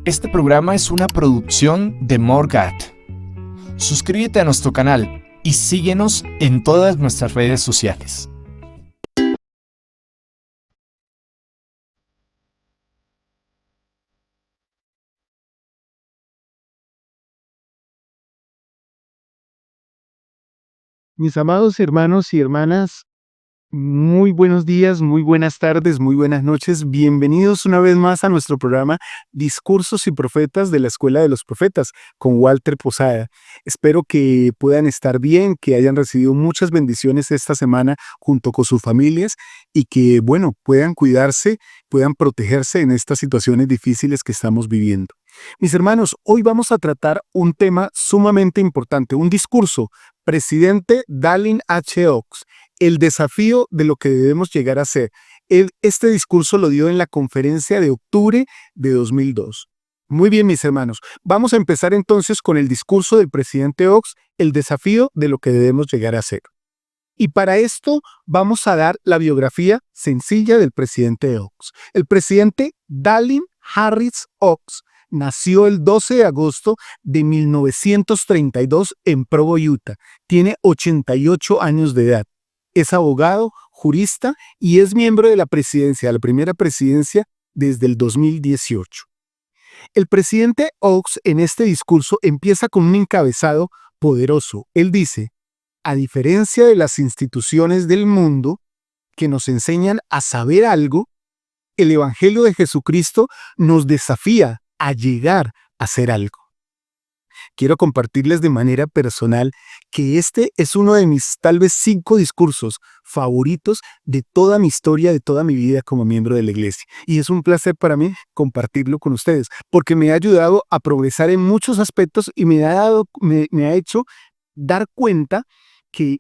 Este programa es una producción de Morgat. Suscríbete a nuestro canal y síguenos en todas nuestras redes sociales. Mis amados hermanos y hermanas, muy buenos días, muy buenas tardes, muy buenas noches. Bienvenidos una vez más a nuestro programa Discursos y Profetas de la Escuela de los Profetas con Walter Posada. Espero que puedan estar bien, que hayan recibido muchas bendiciones esta semana junto con sus familias y que, bueno, puedan cuidarse, puedan protegerse en estas situaciones difíciles que estamos viviendo. Mis hermanos, hoy vamos a tratar un tema sumamente importante, un discurso. Presidente Dallin H. Oaks, el desafío de lo que debemos llegar a ser. Este discurso lo dio en la conferencia de octubre de 2002. Muy bien, mis hermanos. Vamos a empezar entonces con el discurso del presidente Oaks, el desafío de lo que debemos llegar a ser. Y para esto vamos a dar la biografía sencilla del presidente Oaks. El presidente Dallin Harris Oaks nació el 12 de agosto de 1932 en Provo, Utah. Tiene 88 años de edad. Es abogado, jurista y es miembro de la presidencia, la primera presidencia desde el 2018. El presidente Oaks en este discurso empieza con un encabezado poderoso. Él dice: a diferencia de las instituciones del mundo que nos enseñan a saber algo, el Evangelio de Jesucristo nos desafía a llegar a ser algo. Quiero compartirles de manera personal que este es uno de mis tal vez 5 discursos favoritos de toda mi historia, de toda mi vida como miembro de la iglesia. Y es un placer para mí compartirlo con ustedes, porque me ha ayudado a progresar en muchos aspectos y me ha hecho dar cuenta que,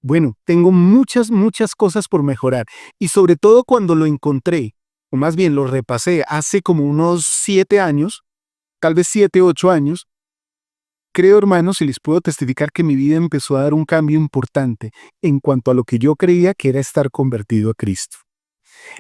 bueno, tengo muchas cosas por mejorar. Y sobre todo cuando lo encontré, o más bien lo repasé hace como unos 7 años, tal vez 7, 8 años, creo, hermanos, y les puedo testificar que mi vida empezó a dar un cambio importante en cuanto a lo que yo creía que era estar convertido a Cristo.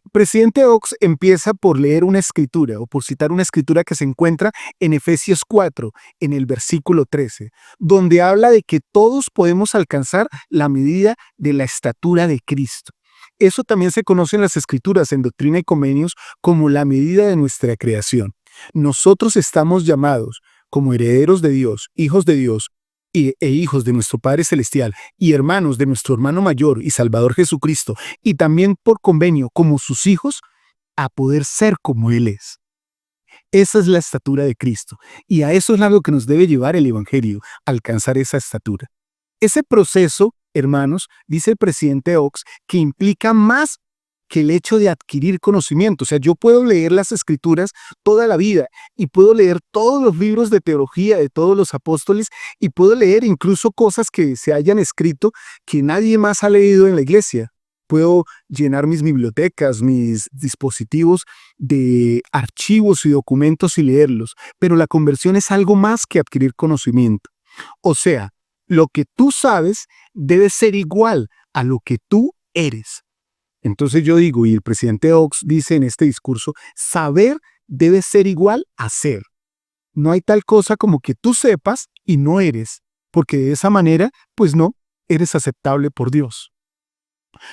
El presidente Oaks empieza por leer una escritura o por citar una escritura que se encuentra en Efesios 4, en el versículo 13, donde habla de que todos podemos alcanzar la medida de la estatura de Cristo. Eso también se conoce en las escrituras, en Doctrina y Convenios, como la medida de nuestra creación. Nosotros estamos llamados como herederos de Dios, hijos de Dios e hijos de nuestro Padre Celestial y hermanos de nuestro hermano mayor y Salvador Jesucristo, y también por convenio como sus hijos, a poder ser como Él es. Esa es la estatura de Cristo, y a eso es algo que nos debe llevar el Evangelio, alcanzar esa estatura. Ese proceso, hermanos, dice el presidente Oaks, que implica más que el hecho de adquirir conocimiento. O sea, yo puedo leer las escrituras toda la vida y puedo leer todos los libros de teología de todos los apóstoles y puedo leer incluso cosas que se hayan escrito que nadie más ha leído en la iglesia. Puedo llenar mis bibliotecas, mis dispositivos de archivos y documentos y leerlos, pero la conversión es algo más que adquirir conocimiento. O sea, lo que tú sabes debe ser igual a lo que tú eres. Entonces yo digo, y el presidente Oaks dice en este discurso, saber debe ser igual a ser. No hay tal cosa como que tú sepas y no eres, porque de esa manera, pues no, eres aceptable por Dios.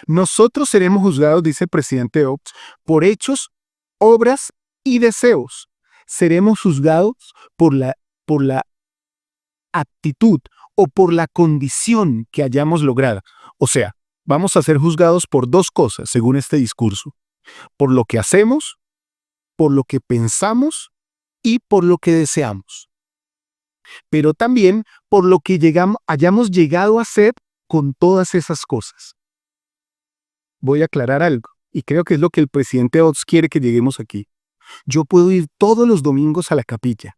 Nosotros seremos juzgados, dice el presidente Oaks, por hechos, obras y deseos. Seremos juzgados por la actitud o por la condición que hayamos logrado. O sea, vamos a ser juzgados por 2 cosas, según este discurso: por lo que hacemos, por lo que pensamos y por lo que deseamos. Pero también por lo que hayamos llegado a ser con todas esas cosas. Voy a aclarar algo, y creo que es lo que el presidente Oaks quiere que lleguemos aquí. Yo puedo ir todos los domingos a la capilla.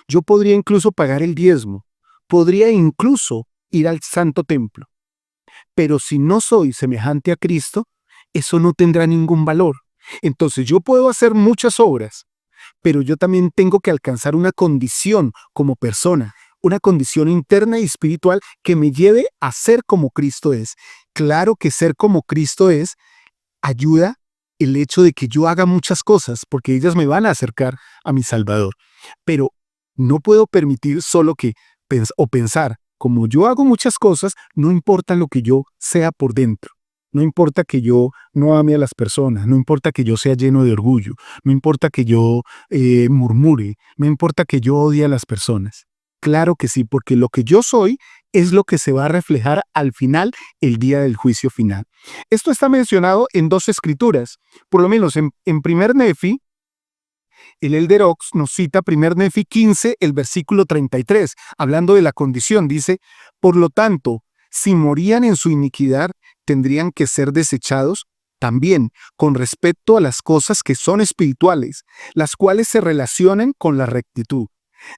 Yo podría incluso pagar el diezmo. Podría incluso ir al Santo Templo. Pero si no soy semejante a Cristo, eso no tendrá ningún valor. Entonces yo puedo hacer muchas obras, pero yo también tengo que alcanzar una condición como persona, una condición interna y espiritual que me lleve a ser como Cristo es. Claro que ser como Cristo es ayuda el hecho de que yo haga muchas cosas, porque ellas me van a acercar a mi Salvador. Pero no puedo permitir solo que pensar, como yo hago muchas cosas, no importa lo que yo sea por dentro. No importa que yo no ame a las personas, no importa que yo sea lleno de orgullo, no importa que yo murmure, no importa que yo odie a las personas. Claro que sí, porque lo que yo soy es lo que se va a reflejar al final, el día del juicio final. Esto está mencionado en 2 escrituras, por lo menos en primer Nefi. El Elder Ox nos cita 1 Nefi 15, el versículo 33, hablando de la condición. Dice, por lo tanto, si morían en su iniquidad, tendrían que ser desechados también con respecto a las cosas que son espirituales, las cuales se relacionan con la rectitud.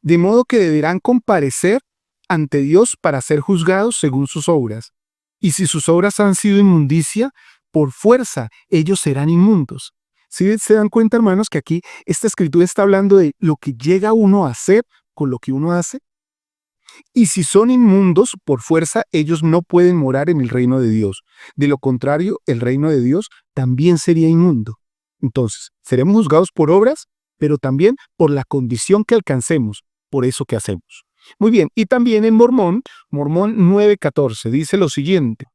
De modo que deberán comparecer ante Dios para ser juzgados según sus obras. Y si sus obras han sido inmundicia, por fuerza ellos serán inmundos. ¿Sí se dan cuenta, hermanos, que aquí esta escritura está hablando de lo que llega uno a hacer con lo que uno hace? Y si son inmundos, por fuerza ellos no pueden morar en el reino de Dios. De lo contrario, el reino de Dios también sería inmundo. Entonces, seremos juzgados por obras, pero también por la condición que alcancemos, por eso que hacemos. Muy bien, y también en Mormón 9:14, dice lo siguiente.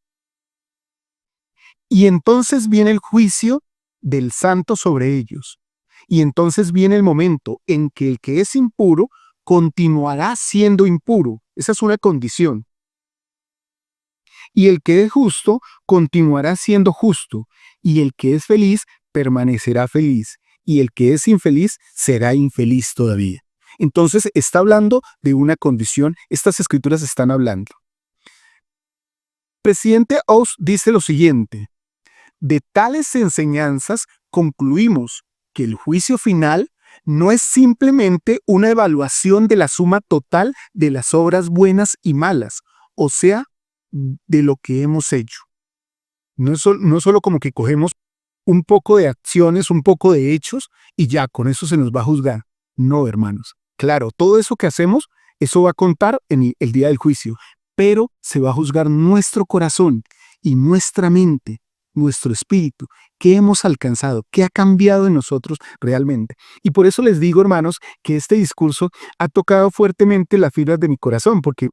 Y entonces viene el juicio del santo sobre ellos. Y entonces viene el momento en que el que es impuro continuará siendo impuro. Esa es una condición. Y el que es justo continuará siendo justo. Y el que es feliz permanecerá feliz. Y el que es infeliz será infeliz todavía. Entonces está hablando de una condición. Estas escrituras están hablando. Presidente Oz dice lo siguiente. De tales enseñanzas concluimos que el juicio final no es simplemente una evaluación de la suma total de las obras buenas y malas, o sea, de lo que hemos hecho. No es solo como que cogemos un poco de acciones, un poco de hechos, y ya con eso se nos va a juzgar. No, hermanos. Claro, todo eso que hacemos, eso va a contar en el día del juicio, pero se va a juzgar nuestro corazón y nuestra mente, nuestro espíritu, qué hemos alcanzado, qué ha cambiado en nosotros realmente. Y por eso les digo, hermanos, que este discurso ha tocado fuertemente las fibras de mi corazón, porque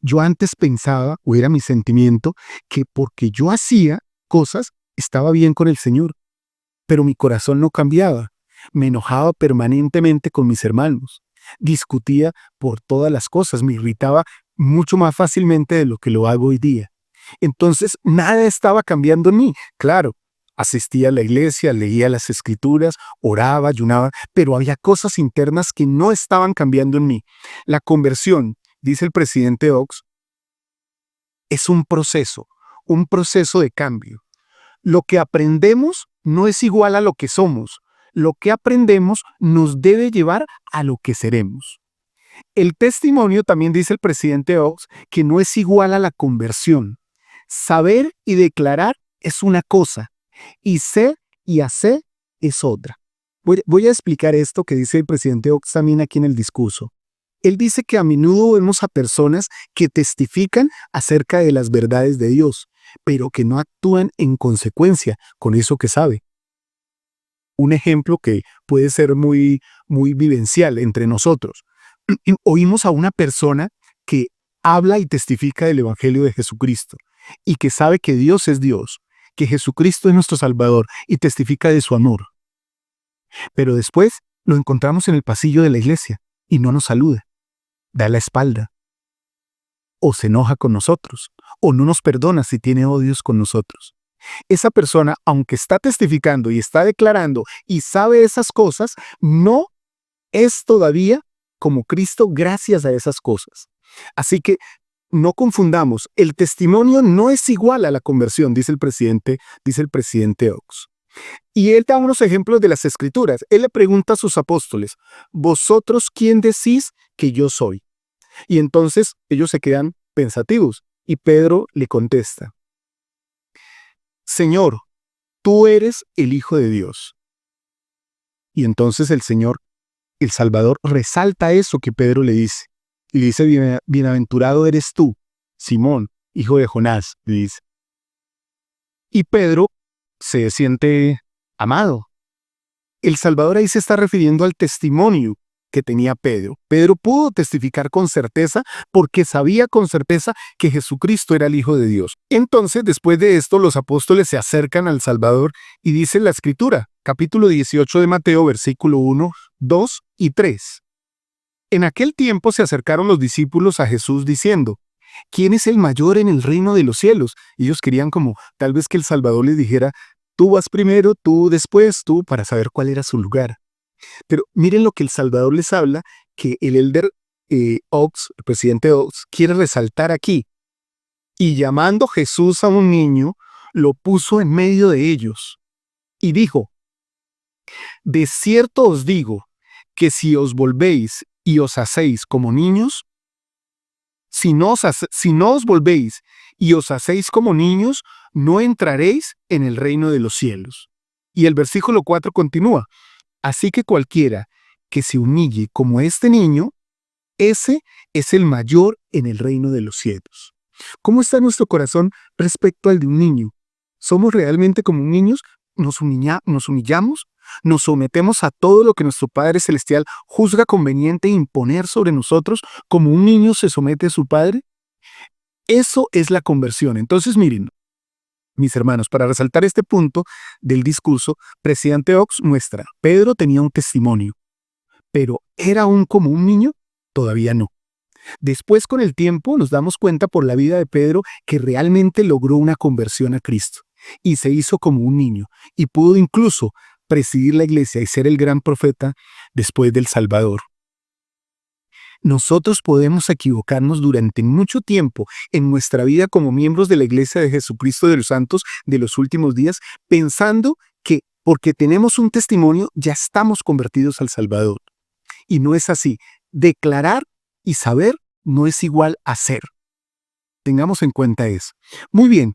yo antes pensaba, o era mi sentimiento, que porque yo hacía cosas, estaba bien con el Señor, pero mi corazón no cambiaba. Me enojaba permanentemente con mis hermanos, discutía por todas las cosas, me irritaba mucho más fácilmente de lo que lo hago hoy día. Entonces, nada estaba cambiando en mí. Claro, asistía a la iglesia, leía las escrituras, oraba, ayunaba, pero había cosas internas que no estaban cambiando en mí. La conversión, dice el presidente Ox, es un proceso de cambio. Lo que aprendemos no es igual a lo que somos. Lo que aprendemos nos debe llevar a lo que seremos. El testimonio, también dice el presidente Ox, que no es igual a la conversión. Saber y declarar es una cosa, y ser y hacer es otra. Voy a explicar esto que dice el presidente Ox también aquí en el discurso. Él dice que a menudo vemos a personas que testifican acerca de las verdades de Dios, pero que no actúan en consecuencia con eso que sabe. Un ejemplo que puede ser muy vivencial entre nosotros. Oímos a una persona que habla y testifica del Evangelio de Jesucristo y que sabe que Dios es Dios, que Jesucristo es nuestro Salvador y testifica de su amor. Pero después lo encontramos en el pasillo de la iglesia y no nos saluda, da la espalda, o se enoja con nosotros, o no nos perdona si tiene odios con nosotros. Esa persona, aunque está testificando y está declarando y sabe esas cosas, no es todavía como Cristo gracias a esas cosas. Así que no confundamos, el testimonio no es igual a la conversión, dice el presidente Ox. Y él da unos ejemplos de las Escrituras. Él le pregunta a sus apóstoles, ¿vosotros quién decís que yo soy? Y entonces ellos se quedan pensativos y Pedro le contesta, Señor, tú eres el Hijo de Dios. Y entonces el Señor, el Salvador, resalta eso que Pedro le dice. Y le dice, bienaventurado eres tú, Simón, hijo de Jonás, le dice. Y Pedro se siente amado. El Salvador ahí se está refiriendo al testimonio que tenía Pedro. Pedro pudo testificar con certeza porque sabía con certeza que Jesucristo era el Hijo de Dios. Entonces, después de esto, los apóstoles se acercan al Salvador y dice la Escritura, capítulo 18 de Mateo, versículo 1, 2 y 3. En aquel tiempo se acercaron los discípulos a Jesús diciendo: ¿quién es el mayor en el reino de los cielos? Y ellos querían como tal vez que el Salvador les dijera: tú vas primero, tú después, tú, para saber cuál era su lugar. Pero miren lo que el Salvador les habla, que el elder Oaks, el presidente Oaks, quiere resaltar aquí. Y llamando Jesús a un niño, lo puso en medio de ellos. Y dijo: de cierto os digo, que si os volvéis y os hacéis como niños, si no os volvéis y os hacéis como niños, no entraréis en el reino de los cielos. Y el versículo 4 continúa: así que cualquiera que se humille como este niño, ese es el mayor en el reino de los cielos. ¿Cómo está nuestro corazón respecto al de un niño? ¿Somos realmente como niños? ¿Nos humillamos? ¿Nos sometemos a todo lo que nuestro Padre Celestial juzga conveniente imponer sobre nosotros como un niño se somete a su Padre? Eso es la conversión. Entonces, miren, mis hermanos, para resaltar este punto del discurso, presidente Oaks muestra: Pedro tenía un testimonio, pero ¿era aún como un niño? Todavía no. Después, con el tiempo, nos damos cuenta por la vida de Pedro que realmente logró una conversión a Cristo y se hizo como un niño y pudo incluso presidir la iglesia y ser el gran profeta después del Salvador. Nosotros podemos equivocarnos durante mucho tiempo en nuestra vida como miembros de la Iglesia de Jesucristo de los Santos de los últimos días, pensando que porque tenemos un testimonio ya estamos convertidos al Salvador. Y no es así. Declarar y saber no es igual a ser. Tengamos en cuenta eso. Muy bien.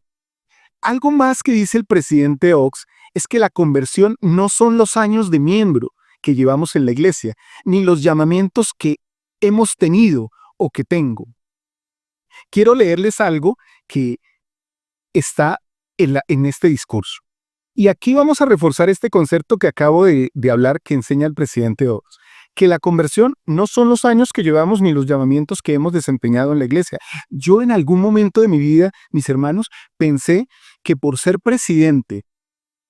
Algo más que dice el presidente Oaks es que la conversión no son los años de miembro que llevamos en la iglesia, ni los llamamientos que hemos tenido o que tengo. Quiero leerles algo que está en este discurso. Y aquí vamos a reforzar este concepto que acabo de hablar, que enseña el presidente Oaks, que la conversión no son los años que llevamos ni los llamamientos que hemos desempeñado en la iglesia. Yo en algún momento de mi vida, mis hermanos, pensé que por ser presidente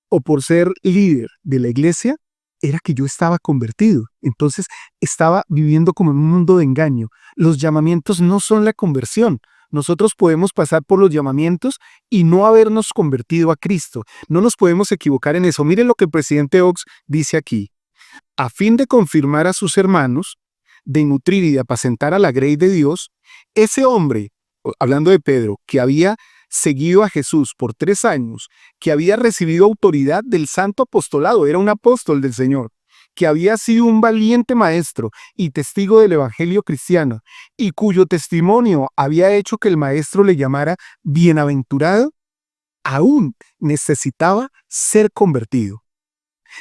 o por ser líder de la iglesia, era que yo estaba convertido. Entonces estaba viviendo como en un mundo de engaño. Los llamamientos no son la conversión. Nosotros podemos pasar por los llamamientos y no habernos convertido a Cristo. No nos podemos equivocar en eso. Miren lo que el presidente Oaks dice aquí. A fin de confirmar a sus hermanos, de nutrir y de apacentar a la grey de Dios, ese hombre, hablando de Pedro, que había seguido a Jesús por 3 años, que había recibido autoridad del santo apostolado, era un apóstol del Señor, que había sido un valiente maestro y testigo del evangelio cristiano, y cuyo testimonio había hecho que el maestro le llamara bienaventurado, aún necesitaba ser convertido.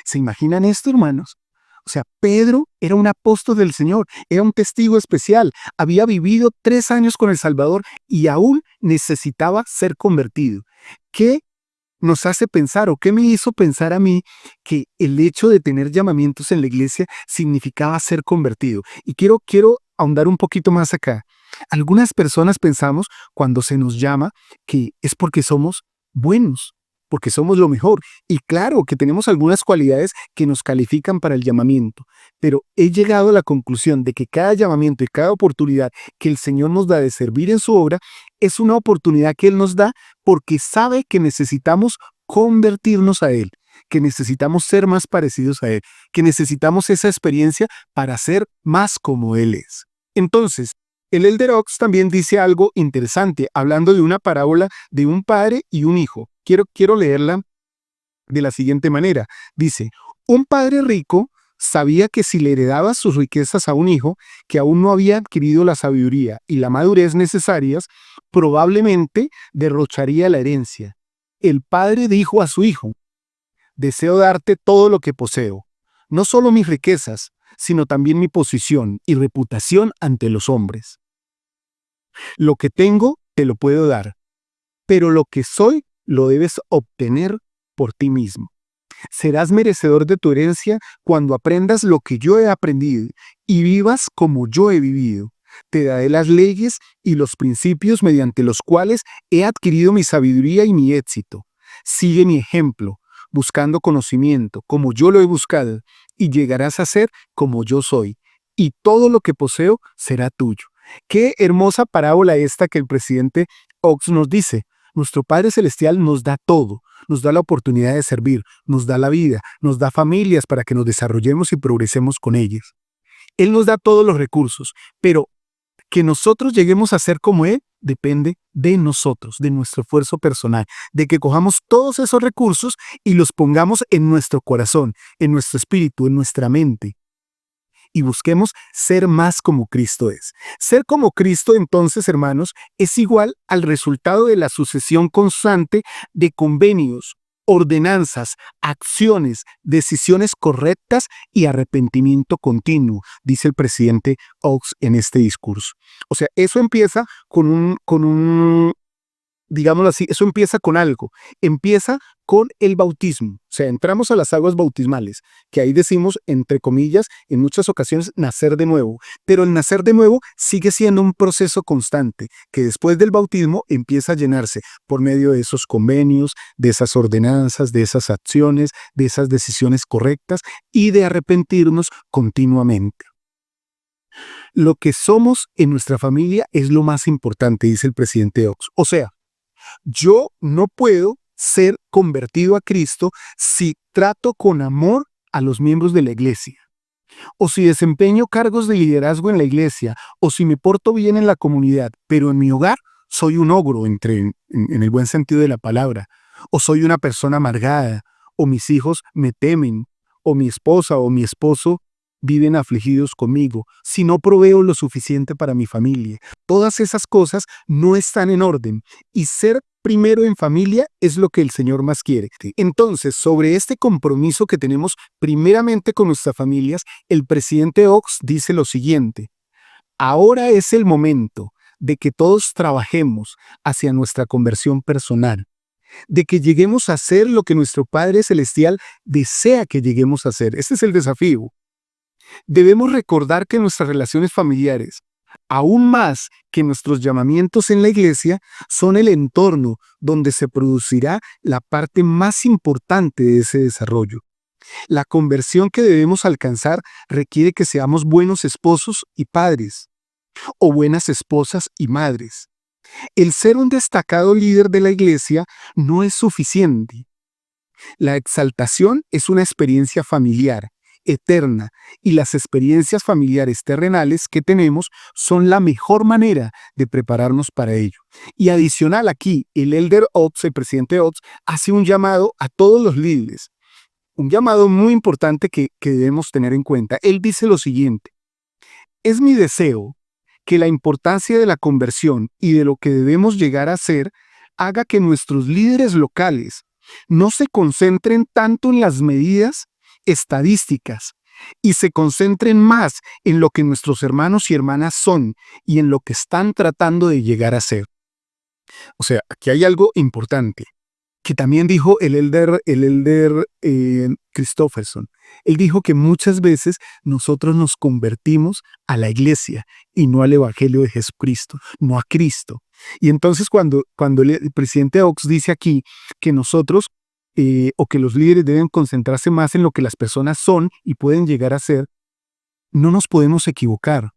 ¿Se imaginan esto, hermanos? O sea, Pedro era un apóstol del Señor, era un testigo especial, había vivido 3 años con el Salvador y aún necesitaba ser convertido. ¿Qué nos hace pensar o qué me hizo pensar a mí que el hecho de tener llamamientos en la iglesia significaba ser convertido? Y quiero ahondar un poquito más acá. Algunas personas pensamos cuando se nos llama que es porque somos buenos, porque somos lo mejor. Y claro que tenemos algunas cualidades que nos califican para el llamamiento, pero he llegado a la conclusión de que cada llamamiento y cada oportunidad que el Señor nos da de servir en su obra es una oportunidad que Él nos da porque sabe que necesitamos convertirnos a Él, que necesitamos ser más parecidos a Él, que necesitamos esa experiencia para ser más como Él es. Entonces, el elder Oaks también dice algo interesante, hablando de una parábola de un padre y un hijo. Quiero leerla de la siguiente manera. Dice: un padre rico sabía que si le heredaba sus riquezas a un hijo que aún no había adquirido la sabiduría y la madurez necesarias, probablemente derrocharía la herencia. El padre dijo a su hijo: deseo darte todo lo que poseo, no solo mis riquezas, sino también mi posición y reputación ante los hombres. Lo que tengo te lo puedo dar, pero lo que soy lo debes obtener por ti mismo. Serás merecedor de tu herencia cuando aprendas lo que yo he aprendido y vivas como yo he vivido. Te daré las leyes y los principios mediante los cuales he adquirido mi sabiduría y mi éxito. Sigue mi ejemplo, buscando conocimiento, como yo lo he buscado, y llegarás a ser como yo soy, y todo lo que poseo será tuyo. Qué hermosa parábola esta que el presidente Oaks nos dice. Nuestro Padre Celestial nos da todo, nos da la oportunidad de servir, nos da la vida, nos da familias para que nos desarrollemos y progresemos con ellas. Él nos da todos los recursos, pero que nosotros lleguemos a ser como Él depende de nosotros, de nuestro esfuerzo personal, de que cojamos todos esos recursos y los pongamos en nuestro corazón, en nuestro espíritu, en nuestra mente. Y busquemos ser más como Cristo es. Ser como Cristo, entonces, hermanos, es igual al resultado de la sucesión constante de convenios, ordenanzas, acciones, decisiones correctas y arrepentimiento continuo, dice el presidente Oaks en este discurso. O sea, eso empieza digámoslo así, eso empieza con algo, empieza con el bautismo. O sea, entramos a las aguas bautismales, que ahí decimos, entre comillas, en muchas ocasiones, nacer de nuevo. Pero el nacer de nuevo sigue siendo un proceso constante, que después del bautismo empieza a llenarse por medio de esos convenios, de esas ordenanzas, de esas acciones, de esas decisiones correctas y de arrepentirnos continuamente. Lo que somos en nuestra familia es lo más importante, dice el presidente Oaks. O sea, yo no puedo ser convertido a Cristo si trato con amor a los miembros de la iglesia, o si desempeño cargos de liderazgo en la iglesia, o si me porto bien en la comunidad, pero en mi hogar soy un ogro, en el buen sentido de la palabra, o soy una persona amargada, o mis hijos me temen, o mi esposa o mi esposo viven afligidos conmigo, si no proveo lo suficiente para mi familia. Todas esas cosas no están en orden, y ser primero en familia es lo que el Señor más quiere. Entonces, sobre este compromiso que tenemos primeramente con nuestras familias, el presidente Oaks dice lo siguiente: ahora es el momento de que todos trabajemos hacia nuestra conversión personal, de que lleguemos a ser lo que nuestro Padre Celestial desea que lleguemos a ser. Este es el desafío. Debemos recordar que nuestras relaciones familiares, aún más que nuestros llamamientos en la iglesia, son el entorno donde se producirá la parte más importante de ese desarrollo. La conversión que debemos alcanzar requiere que seamos buenos esposos y padres, o buenas esposas y madres. El ser un destacado líder de la iglesia no es suficiente. La exaltación es una experiencia familiar, eterna, y las experiencias familiares terrenales que tenemos son la mejor manera de prepararnos para ello. Y adicional aquí, el elder Oaks, el presidente Oaks, hace un llamado a todos los líderes, un llamado muy importante que debemos tener en cuenta. Él dice lo siguiente: es mi deseo que la importancia de la conversión y de lo que debemos llegar a ser haga que nuestros líderes locales no se concentren tanto en las medidas estadísticas y se concentren más en lo que nuestros hermanos y hermanas son y en lo que están tratando de llegar a ser. O sea, aquí hay algo importante que también dijo el elder Christofferson. Él dijo que muchas veces nosotros nos convertimos a la iglesia y no al evangelio de Jesucristo, no a Cristo. Y entonces cuando el presidente Oaks dice aquí que nosotros o que los líderes deben concentrarse más en lo que las personas son y pueden llegar a ser, no nos podemos equivocar.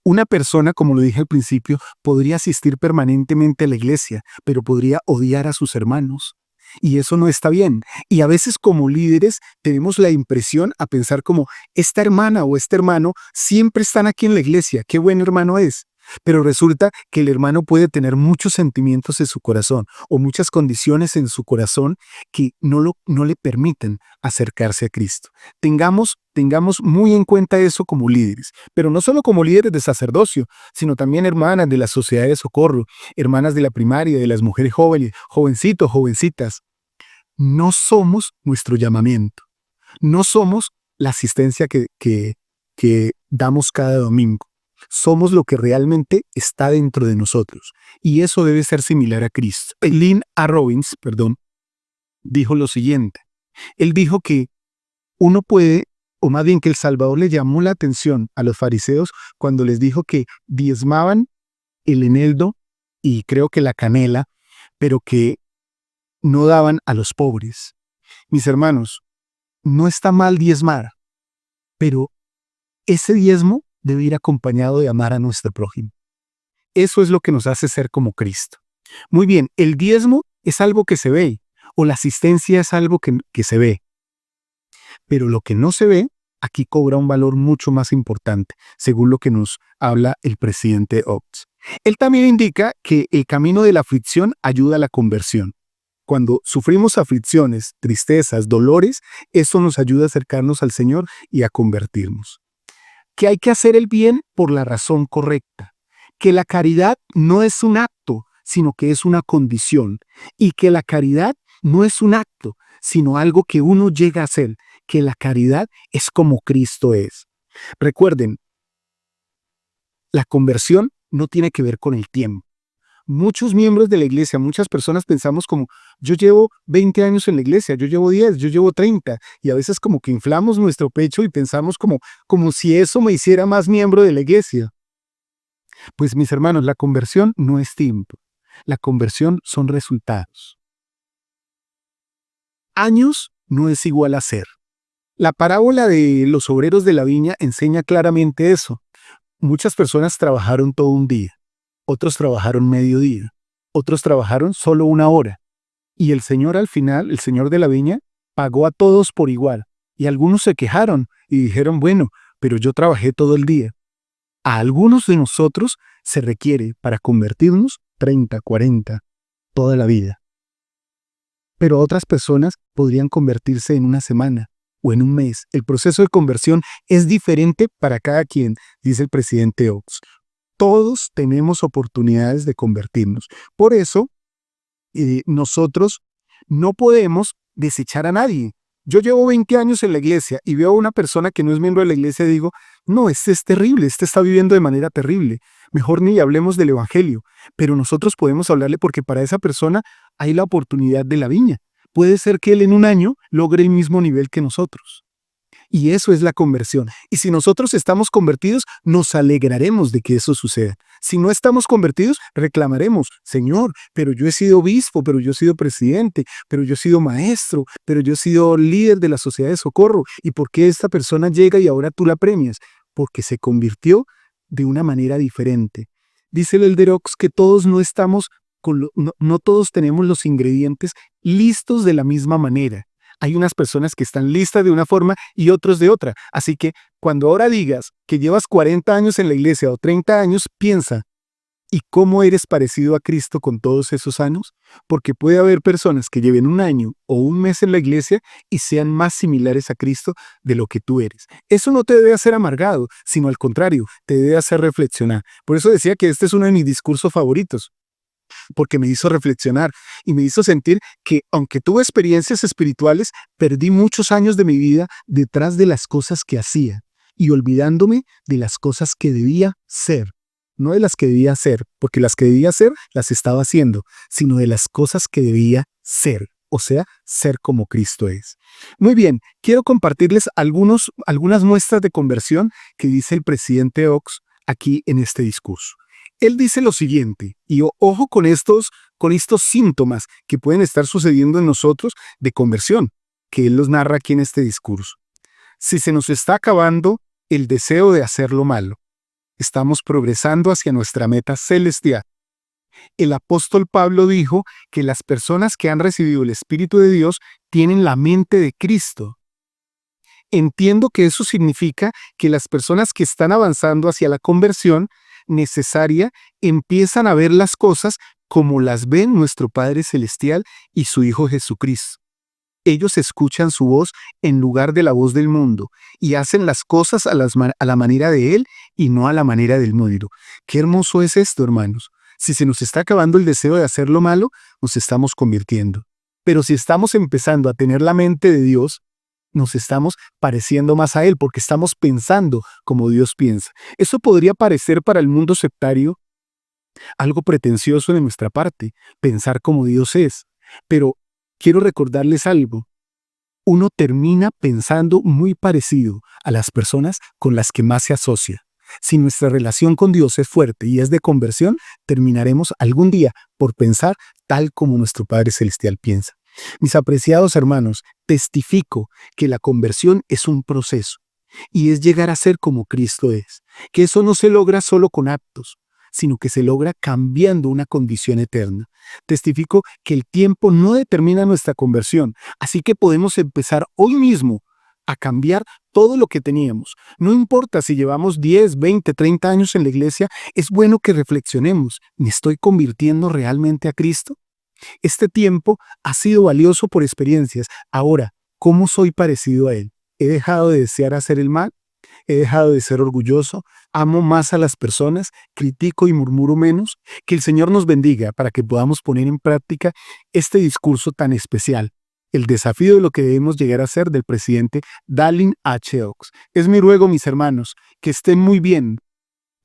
Una persona, como lo dije al principio, podría asistir permanentemente a la iglesia, pero podría odiar a sus hermanos. Y eso no está bien. Y a veces como líderes tenemos la impresión a pensar como, esta hermana o este hermano siempre están aquí en la iglesia, qué buen hermano es. Pero resulta que el hermano puede tener muchos sentimientos en su corazón o muchas condiciones en su corazón que no le permiten acercarse a Cristo. Tengamos muy en cuenta eso como líderes, pero no solo como líderes de sacerdocio, sino también hermanas de la sociedad de socorro, hermanas de la primaria, de las mujeres jóvenes, jovencitos, jovencitas. No somos nuestro llamamiento, no somos la asistencia que damos cada domingo. Somos lo que realmente está dentro de nosotros. Y eso debe ser similar a Cristo. Lynn A. Robbins, dijo lo siguiente. Él dijo que uno puede, o más bien que el Salvador le llamó la atención a los fariseos cuando les dijo que diezmaban el eneldo y creo que la canela, pero que no daban a los pobres. Mis hermanos, no está mal diezmar, pero ese diezmo debe ir acompañado de amar a nuestro prójimo. Eso es lo que nos hace ser como Cristo. Muy bien, el diezmo es algo que se ve, o la asistencia es algo que se ve. Pero lo que no se ve, aquí cobra un valor mucho más importante, según lo que nos habla el presidente Oaks. Él también indica que el camino de la aflicción ayuda a la conversión. Cuando sufrimos aflicciones, tristezas, dolores, eso nos ayuda a acercarnos al Señor y a convertirnos. Que hay que hacer el bien por la razón correcta. Que la caridad no es un acto, sino que es una condición. Y que la caridad no es un acto, sino algo que uno llega a hacer. Que la caridad es como Cristo es. Recuerden, la conversión no tiene que ver con el tiempo. Muchos miembros de la iglesia, muchas personas pensamos como, yo llevo 20 años en la iglesia, yo llevo 10, yo llevo 30, y a veces como que inflamos nuestro pecho y pensamos como si eso me hiciera más miembro de la iglesia. Pues mis hermanos, la conversión no es tiempo, la conversión son resultados. Años no es igual a ser. La parábola de los obreros de la viña enseña claramente eso. Muchas personas trabajaron todo un día. Otros trabajaron medio día, otros trabajaron solo una hora. Y el Señor al final, el Señor de la viña, pagó a todos por igual. Y algunos se quejaron y dijeron, bueno, pero yo trabajé todo el día. A algunos de nosotros se requiere para convertirnos 30, 40, toda la vida. Pero otras personas podrían convertirse en una semana o en un mes. El proceso de conversión es diferente para cada quien, dice el presidente Oaks. Todos tenemos oportunidades de convertirnos. Por eso, nosotros no podemos desechar a nadie. Yo llevo 20 años en la iglesia y veo a una persona que no es miembro de la iglesia y digo, no, este es terrible, este está viviendo de manera terrible. Mejor ni hablemos del evangelio. Pero nosotros podemos hablarle porque para esa persona hay la oportunidad de la viña. Puede ser que él en un año logre el mismo nivel que nosotros. Y eso es la conversión. Y si nosotros estamos convertidos, nos alegraremos de que eso suceda. Si no estamos convertidos, reclamaremos, Señor, pero yo he sido obispo, pero yo he sido presidente, pero yo he sido maestro, pero yo he sido líder de la sociedad de socorro. ¿Y por qué esta persona llega y ahora tú la premias? Porque se convirtió de una manera diferente. Dice el Elder Oaks que todos no estamos, no todos tenemos los ingredientes listos de la misma manera. Hay unas personas que están listas de una forma y otros de otra. Así que cuando ahora digas que llevas 40 años en la iglesia o 30 años, piensa, ¿y cómo eres parecido a Cristo con todos esos años? Porque puede haber personas que lleven un año o un mes en la iglesia y sean más similares a Cristo de lo que tú eres. Eso no te debe hacer amargado, sino al contrario, te debe hacer reflexionar. Por eso decía que este es uno de mis discursos favoritos, porque me hizo reflexionar y me hizo sentir que, aunque tuve experiencias espirituales, perdí muchos años de mi vida detrás de las cosas que hacía y olvidándome de las cosas que debía ser. No de las que debía hacer, porque las que debía hacer las estaba haciendo, sino de las cosas que debía ser, o sea, ser como Cristo es. Muy bien, quiero compartirles algunas muestras de conversión que dice el presidente Oaks aquí en este discurso. Él dice lo siguiente, y ojo con estos síntomas que pueden estar sucediendo en nosotros de conversión, que él los narra aquí en este discurso. Si se nos está acabando el deseo de hacer lo malo, estamos progresando hacia nuestra meta celestial. El apóstol Pablo dijo que las personas que han recibido el Espíritu de Dios tienen la mente de Cristo. Entiendo que eso significa que las personas que están avanzando hacia la conversión necesaria empiezan a ver las cosas como las ven nuestro Padre Celestial y su Hijo Jesucristo. Ellos escuchan su voz en lugar de la voz del mundo y hacen las cosas a la manera de Él y no a la manera del mundo. Qué hermoso es esto, hermanos. Si se nos está acabando el deseo de hacer lo malo, nos estamos convirtiendo. Pero si estamos empezando a tener la mente de Dios, nos estamos pareciendo más a Él porque estamos pensando como Dios piensa. Eso podría parecer para el mundo sectario algo pretencioso de nuestra parte, pensar como Dios es. Pero quiero recordarles algo. Uno termina pensando muy parecido a las personas con las que más se asocia. Si nuestra relación con Dios es fuerte y es de conversión, terminaremos algún día por pensar tal como nuestro Padre Celestial piensa. Mis apreciados hermanos, testifico que la conversión es un proceso y es llegar a ser como Cristo es, que eso no se logra solo con actos, sino que se logra cambiando una condición eterna. Testifico que el tiempo no determina nuestra conversión, así que podemos empezar hoy mismo a cambiar todo lo que teníamos. No importa si llevamos 10, 20, 30 años en la iglesia, es bueno que reflexionemos. ¿Me estoy convirtiendo realmente a Cristo? Este tiempo ha sido valioso por experiencias. Ahora, ¿cómo soy parecido a Él? ¿He dejado de desear hacer el mal? ¿He dejado de ser orgulloso? ¿Amo más a las personas? ¿Critico y murmuro menos? Que el Señor nos bendiga para que podamos poner en práctica este discurso tan especial. El desafío de lo que debemos llegar a ser del presidente Dallin H. Oaks. Es mi ruego, mis hermanos, que estén muy bien.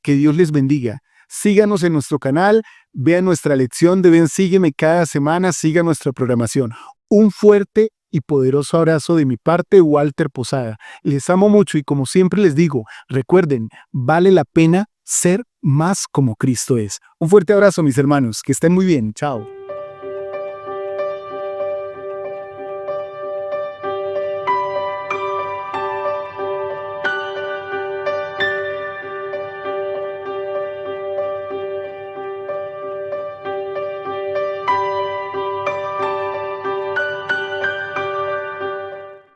Que Dios les bendiga. Síganos en nuestro canal, vean nuestra lección de Ven, sígueme cada semana, siga nuestra programación. Un fuerte y poderoso abrazo de mi parte, Walter Posada. Les amo mucho y como siempre les digo, recuerden, vale la pena ser más como Cristo es. Un fuerte abrazo, mis hermanos, que estén muy bien. Chao.